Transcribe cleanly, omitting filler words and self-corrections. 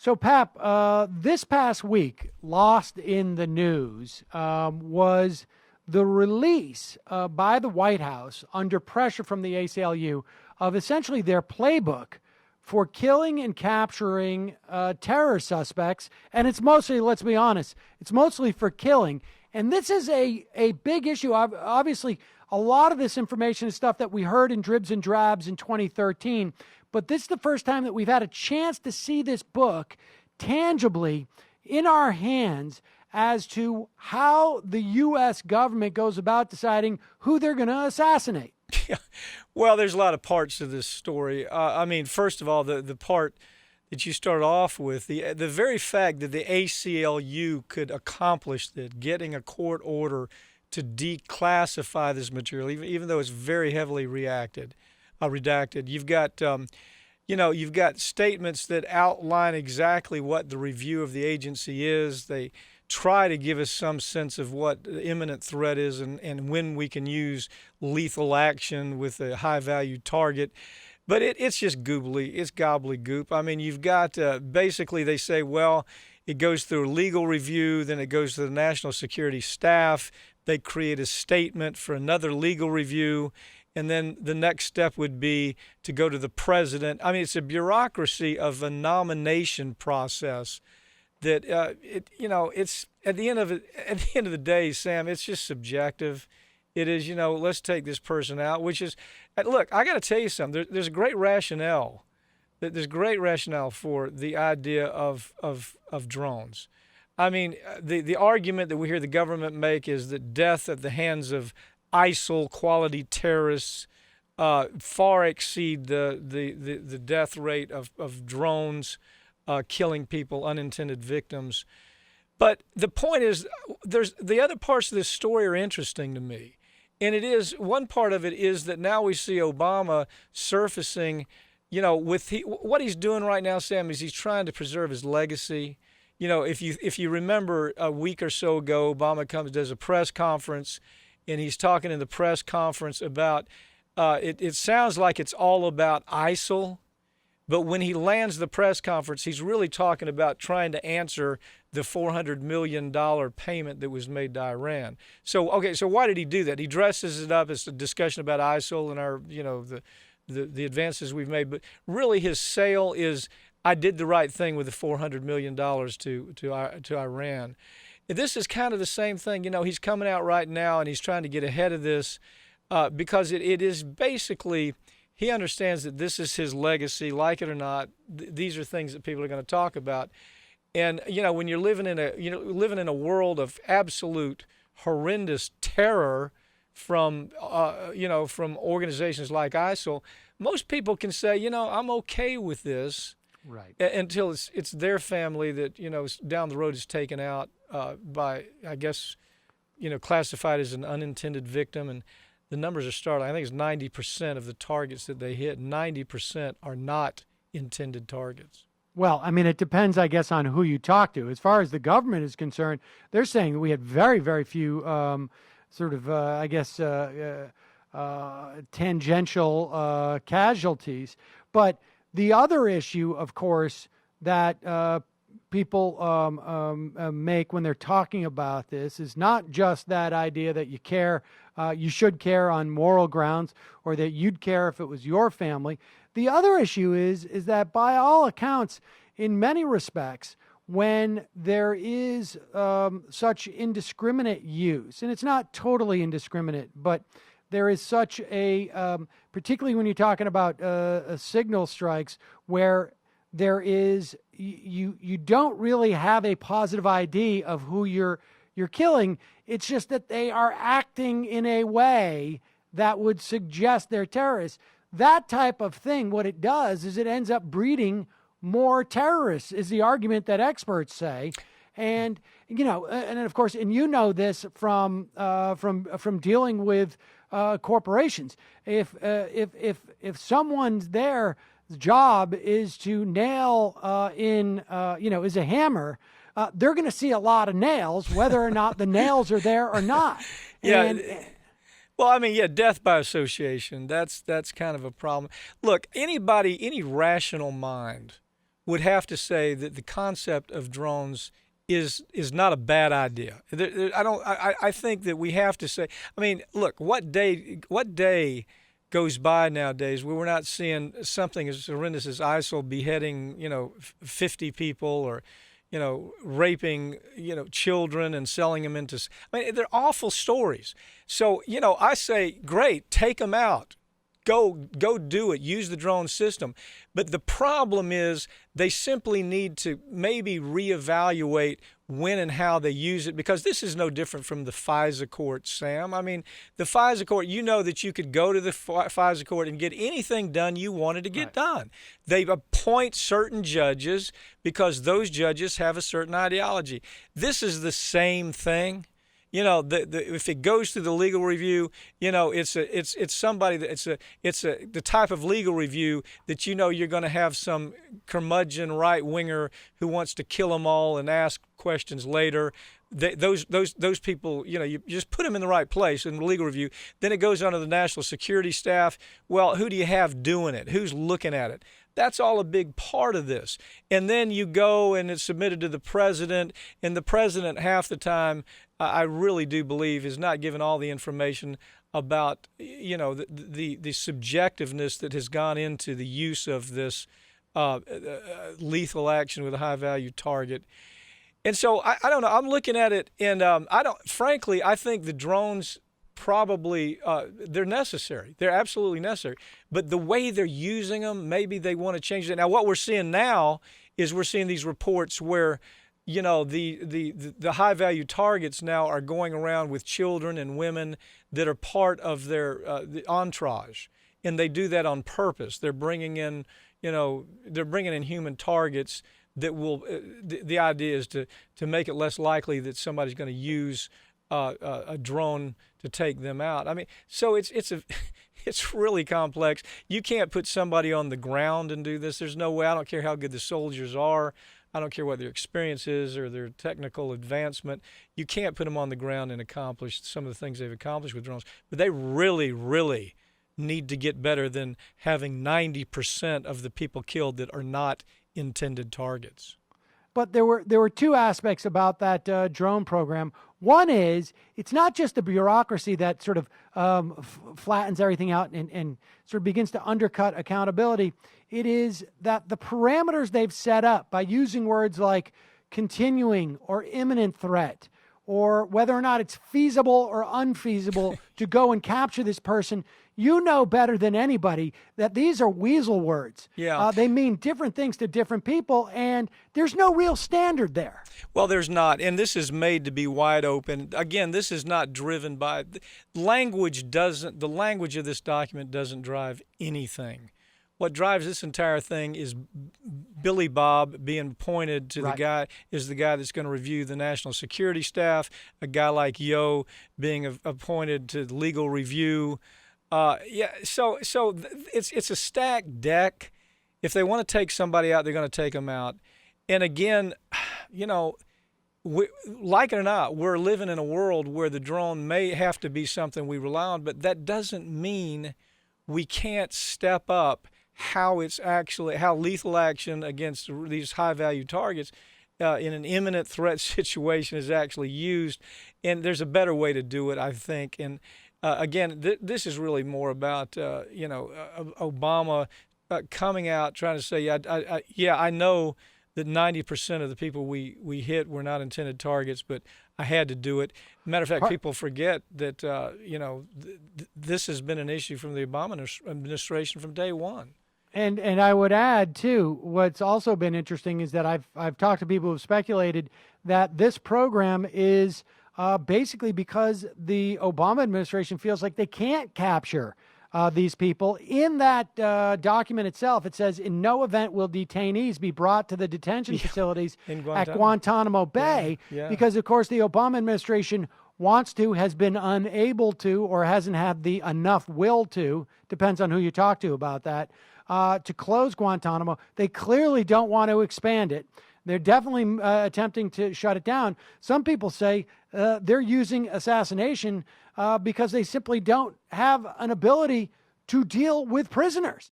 So, Pap, this past week, lost in the news was the release by the White House, under pressure from the ACLU, of essentially their playbook for killing and capturing terror suspects. And it's mostly, let's be honest, it's mostly for killing. And this is a big issue. Obviously, a lot of this information is stuff that we heard in dribs and drabs in 2013. But this is the first time that we've had a chance to see this book tangibly in our hands as to how the U.S. government goes about deciding who they're going to assassinate. Yeah. Well, there's a lot of parts to this story. I mean, first of all, the part that you start off with, the very fact that the ACLU could accomplish that, getting a court order to declassify this material, even though it's very heavily redacted. You've got, you've got statements that outline exactly what the review of the agency is. They try to give us some sense of what the imminent threat is and when we can use lethal action with a high-value target. But it's just goobly. It's gobbledygook. I mean, you've got basically they say, well, it goes through a legal review, then it goes to the national security staff. They create a statement for another legal review. And then the next step would be to go to the president. I mean, it's a bureaucracy of a nomination process that it's at the end of the day, Sam, it's just subjective. It is, let's take this person out, which is, look, I got to tell you something. There's great rationale. There's great rationale for the idea of drones. I mean, the argument that we hear the government make is that death at the hands of ISIL quality terrorists far exceed the death rate of drones killing people, unintended victims. But the point is, there's the other parts of this story are interesting to me. And it is, one part of it is that now we see Obama surfacing, what he's doing right now, Sam, is he's trying to preserve his legacy. If you remember a week or so ago, Obama does a press conference, and he's talking in the press conference about, it sounds like it's all about ISIL, but when he lands the press conference, he's really talking about trying to answer the $400 million payment that was made to Iran. So why did he do that? He dresses it up as a discussion about ISIL and our, the advances we've made, but really his sale is, I did the right thing with the $400 million to Iran. This is kind of the same thing. He's coming out right now and he's trying to get ahead of this because it is basically, he understands that this is his legacy, like it or not. These are things that people are going to talk about. And, when you're living in a world of absolute horrendous terror from organizations like ISIL, most people can say, I'm okay with this. Right. Until it's their family that, down the road is taken out by, I guess, classified as an unintended victim. And the numbers are startling. I think it's 90% of the targets that they hit, 90% are not intended targets. Well, I mean, it depends, I guess, on who you talk to. As far as the government is concerned, they're saying that we had very, very few tangential casualties. But the other issue, of course, that people make when they're talking about this is not just that idea that you should care on moral grounds, or that you'd care if it was your family. The other issue is that by all accounts, in many respects, when there is such indiscriminate use, and it's not totally indiscriminate, but there is such a, particularly when you're talking about signal strikes, where there is, you don't really have a positive ID of who you're killing. It's just that they are acting in a way that would suggest they're terrorists. That type of thing, what it does is it ends up breeding more terrorists, is the argument that experts say. And and of course, this from dealing with corporations. If someone's their job is to nail is a hammer, they're going to see a lot of nails, whether or not the nails are there or not. Yeah. Well, I mean, death by association, that's kind of a problem. Look, any rational mind would have to say that the concept of drones is not a bad idea. I think that we have to say. I mean, look, what day goes by nowadays where we're not seeing something as horrendous as ISIL beheading 50 people, or raping children and selling them into. I mean, they're awful stories. So I say, great, take them out. Go do it. Use the drone system. But the problem is they simply need to maybe reevaluate when and how they use it, because this is no different from the FISA court, Sam. I mean, the FISA court, that you could go to the FISA court and get anything done you wanted to get done. They appoint certain judges because those judges have a certain ideology. This is the same thing. If it goes through the legal review, it's somebody that it's the type of legal review that you're going to have some curmudgeon right winger who wants to kill them all and ask questions later. Those people, you just put them in the right place in the legal review. Then it goes on to the national security staff. Well, who do you have doing it? Who's looking at it? That's all a big part of this. And then you go and it's submitted to the president, and the president half the time, I really do believe, is not given all the information about the subjectiveness that has gone into the use of this lethal action with a high-value target. And so I don't know. I'm looking at it, and frankly, I think the drones probably they're necessary. They're absolutely necessary. But the way they're using them, maybe they want to change it. Now, what we're seeing now is we're seeing these reports where the high value targets now are going around with children and women that are part of their the entourage, and they do that on purpose. They're bringing in human targets that will. The idea is to make it less likely that somebody's going to use a drone to take them out. I mean, so it's really complex. You can't put somebody on the ground and do this. There's no way. I don't care how good the soldiers are. I don't care what their experience is or their technical advancement. You can't put them on the ground and accomplish some of the things they've accomplished with drones. But they really, really need to get better than having 90% of the people killed that are not intended targets. But there were two aspects about that drone program. One is it's not just the bureaucracy that sort of flattens everything out and sort of begins to undercut accountability. It is that the parameters they've set up by using words like continuing or imminent threat, or whether or not it's feasible or unfeasible to go and capture this person. You know better than anybody that these are weasel words. Yeah. They mean different things to different people, and there's no real standard there. Well, there's not, and this is made to be wide open. Again, this is not driven by language. The language of this document doesn't drive anything. What drives this entire thing is Billy Bob being appointed to the guy that's going to review the national security staff. A guy like Yo being appointed to legal review. So it's a stacked deck. If they want to take somebody out, they're going to take them out. And again, like it or not, we're living in a world where the drone may have to be something we rely on, but that doesn't mean we can't step up how lethal action against these high-value targets in an imminent threat situation is actually used. And there's a better way to do it, I think. And again, this is really more about Obama coming out trying to say, I know that 90% of the people we hit were not intended targets, but I had to do it. Matter of fact, people forget that this has been an issue from the Obama administration from day one. And I would add too, what's also been interesting is that I've talked to people who've speculated that this program is basically because the Obama administration feels like they can't capture these people. In that document itself, it says, in no event will detainees be brought to the detention facilities at Guantanamo Bay, because, of course, the Obama administration wants to, has been unable to, or hasn't had the enough will to, depends on who you talk to about that, to close Guantanamo. They clearly don't want to expand it. They're definitely attempting to shut it down. Some people say they're using assassination because they simply don't have an ability to deal with prisoners.